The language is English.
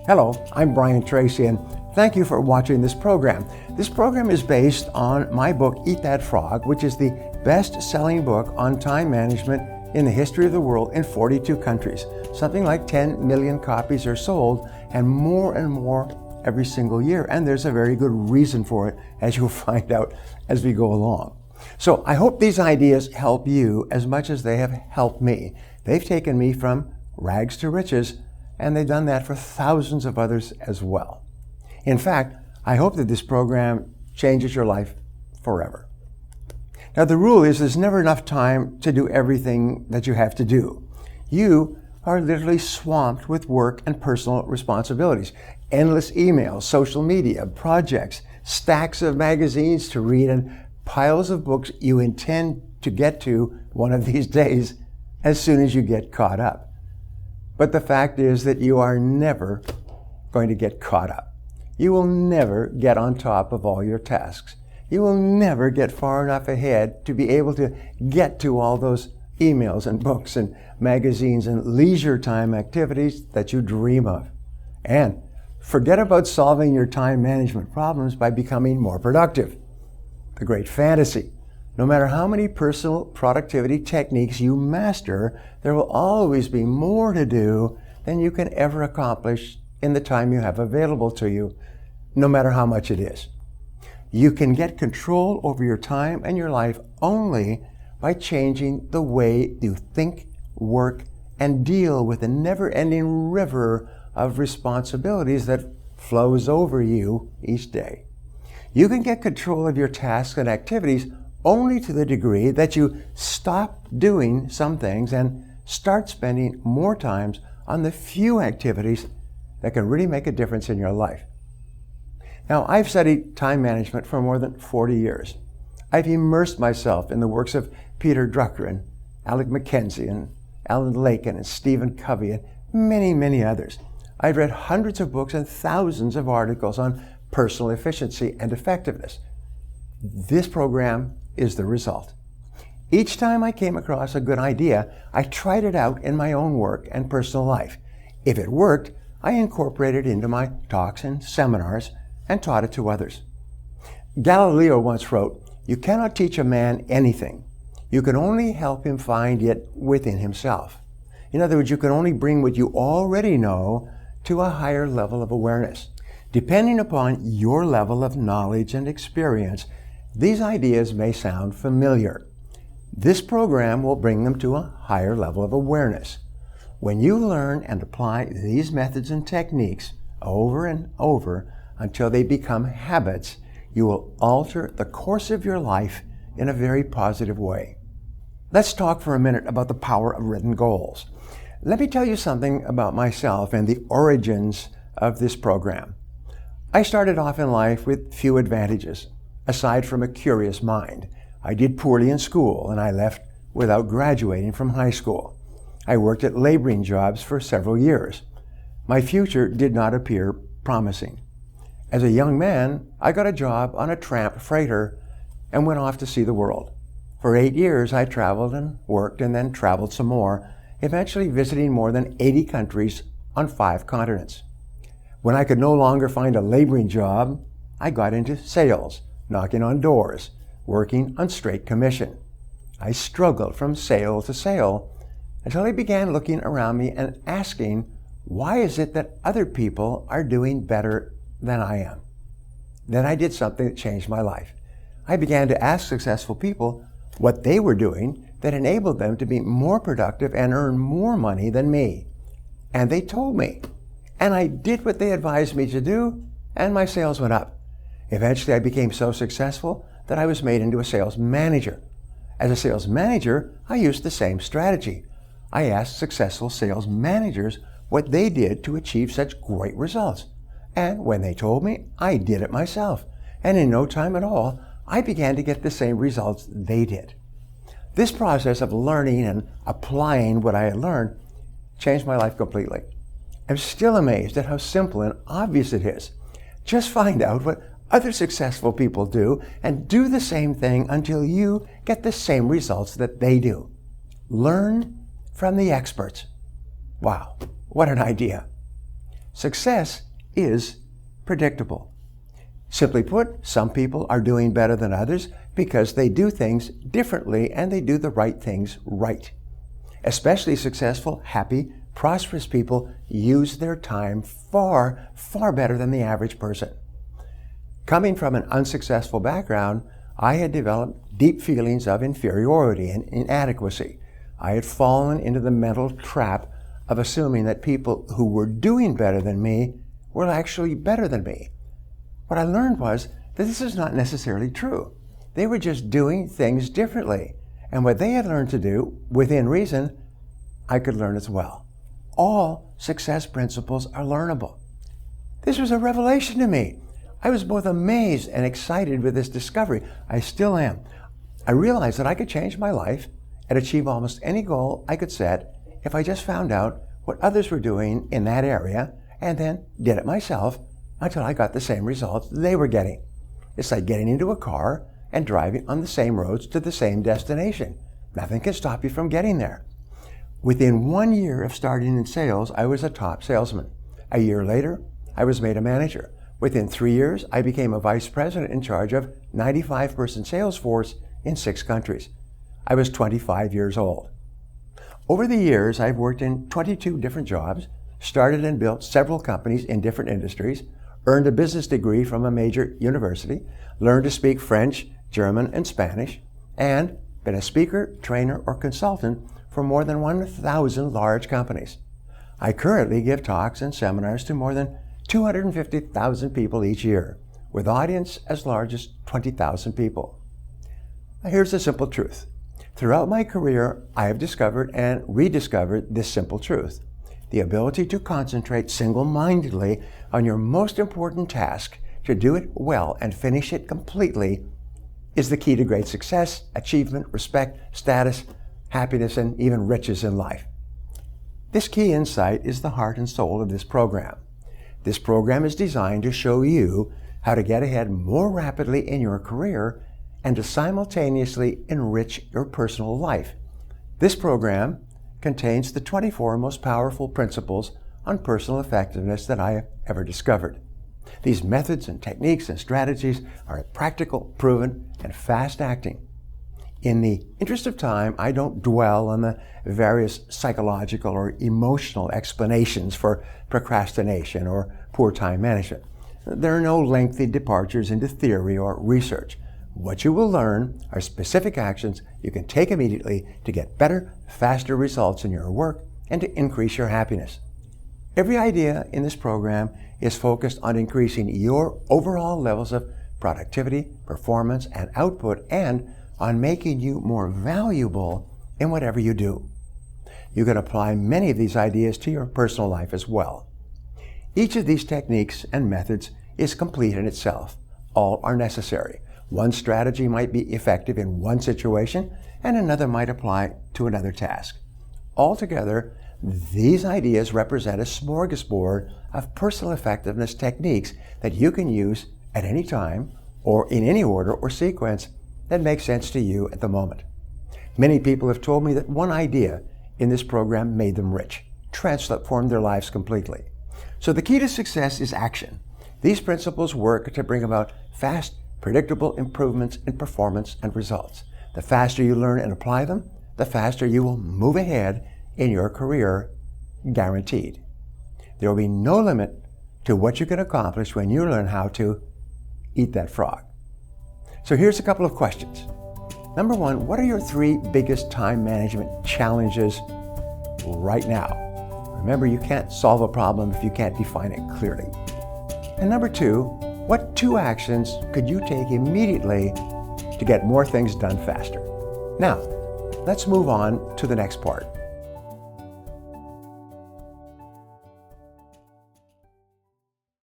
Hello, I'm Brian Tracy, and thank you for watching this program. This program is based on my book, Eat That Frog, which is the best-selling book on time management in the history of the world in 42 countries. Something like 10 million copies are sold, and more every single year. And there's a very good reason for it, as you'll find out as we go along. So I hope these ideas help you as much as they have helped me. They've taken me from rags to riches, and they've done that for thousands of others as well. In fact, I hope that this program changes your life forever. Now, the rule is there's never enough time to do everything that you have to do. You are literally swamped with work and personal responsibilities, endless emails, social media, projects, stacks of magazines to read, and piles of books you intend to get to one of these days as soon as you get caught up. But the fact is that you are never going to get caught up. You will never get on top of all your tasks. You will never get far enough ahead to be able to get to all those emails and books and magazines and leisure time activities that you dream of. And forget about solving your time management problems by becoming more productive. The great fantasy. No matter how many personal productivity techniques you master, there will always be more to do than you can ever accomplish in the time you have available to you, no matter how much it is. You can get control over your time and your life only by changing the way you think, work, and deal with the never-ending river of responsibilities that flows over you each day. You can get control of your tasks and activities only to the degree that you stop doing some things and start spending more time on the few activities that can really make a difference in your life. Now, I've studied time management for more than 40 years. I've immersed myself in the works of Peter Drucker and Alec McKenzie and Alan Lakein and Stephen Covey and many others. I've read hundreds of books and thousands of articles on personal efficiency and effectiveness. This program is the result. Each time I came across a good idea, I tried it out in my own work and personal life. If it worked, I incorporated it into my talks and seminars and taught it to others. Galileo once wrote, "You cannot teach a man anything. You can only help him find it within himself." In other words, you can only bring what you already know to a higher level of awareness. Depending upon your level of knowledge and experience, these ideas may sound familiar. This program will bring them to a higher level of awareness. When you learn and apply these methods and techniques over and over until they become habits, you will alter the course of your life in a very positive way. Let's talk for a minute about the power of written goals. Let me tell you something about myself and the origins of this program. I started off in life with few advantages. Aside from a curious mind, I did poorly in school and I left without graduating from high school. I worked at laboring jobs for several years. My future did not appear promising. As a young man, I got a job on a tramp freighter and went off to see the world. For 8 years, I traveled and worked and then traveled some more, eventually visiting more than 80 countries on 5 continents. When I could no longer find a laboring job, I got into sales, knocking on doors, working on straight commission. I struggled from sale to sale until I began looking around me and asking, why is it that other people are doing better than I am? Then I did something that changed my life. I began to ask successful people what they were doing that enabled them to be more productive and earn more money than me. And they told me. And I did what they advised me to do, and my sales went up. Eventually, I became so successful that I was made into a sales manager. As a sales manager, I used the same strategy. I asked successful sales managers what they did to achieve such great results. And when they told me, I did it myself. And in no time at all, I began to get the same results they did. This process of learning and applying what I had learned changed my life completely. I'm still amazed at how simple and obvious it is. Just find out what other successful people do and do the same thing until you get the same results that they do. Learn from the experts. Wow, what an idea. Success is predictable. Simply put, some people are doing better than others because they do things differently and they do the right things right. Especially successful, happy, prosperous people use their time far, far better than the average person. Coming from an unsuccessful background, I had developed deep feelings of inferiority and inadequacy. I had fallen into the mental trap of assuming that people who were doing better than me were actually better than me. What I learned was that this is not necessarily true. They were just doing things differently. And what they had learned to do, within reason, I could learn as well. All success principles are learnable. This was a revelation to me. I was both amazed and excited with this discovery. I still am. I realized that I could change my life and achieve almost any goal I could set if I just found out what others were doing in that area and then did it myself until I got the same results they were getting. It's like getting into a car and driving on the same roads to the same destination. Nothing can stop you from getting there. Within 1 year of starting in sales, I was a top salesman. A year later, I was made a manager. Within 3 years, I became a vice president in charge of 95-person sales force in 6 countries. I was 25 years old. Over the years, I've worked in 22 different jobs, started and built several companies in different industries, earned a business degree from a major university, learned to speak French, German, and Spanish, and been a speaker, trainer, or consultant for more than 1,000 large companies. I currently give talks and seminars to more than 250,000 people each year, with audience as large as 20,000 people. Now, here's the simple truth. Throughout my career, I have discovered and rediscovered this simple truth. The ability to concentrate single-mindedly on your most important task, to do it well and finish it completely, is the key to great success, achievement, respect, status, happiness, and even riches in life. This key insight is the heart and soul of this program. This program is designed to show you how to get ahead more rapidly in your career and to simultaneously enrich your personal life. This program contains the 24 most powerful principles on personal effectiveness that I have ever discovered. These methods and techniques and strategies are practical, proven, and fast-acting. In the interest of time, I don't dwell on the various psychological or emotional explanations for procrastination or poor time management. There are no lengthy departures into theory or research. What you will learn are specific actions you can take immediately to get better, faster results in your work and to increase your happiness. Every idea in this program is focused on increasing your overall levels of productivity, performance, and output, and on making you more valuable in whatever you do. You can apply many of these ideas to your personal life as well. Each of these techniques and methods is complete in itself. All are necessary. One strategy might be effective in one situation, and another might apply to another task. Altogether, these ideas represent a smorgasbord of personal effectiveness techniques that you can use at any time or in any order or sequence that makes sense to you at the moment. Many people have told me that one idea in this program made them rich, transformed their lives completely. So the key to success is action. These principles work to bring about fast, predictable improvements in performance and results. The faster you learn and apply them, the faster you will move ahead in your career, guaranteed. There will be no limit to what you can accomplish when you learn how to eat that frog. So here's a couple of questions. Number one, what are your 3 biggest time management challenges right now? Remember, you can't solve a problem if you can't define it clearly. And number 2, what 2 actions could you take immediately to get more things done faster? Now, let's move on to the next part.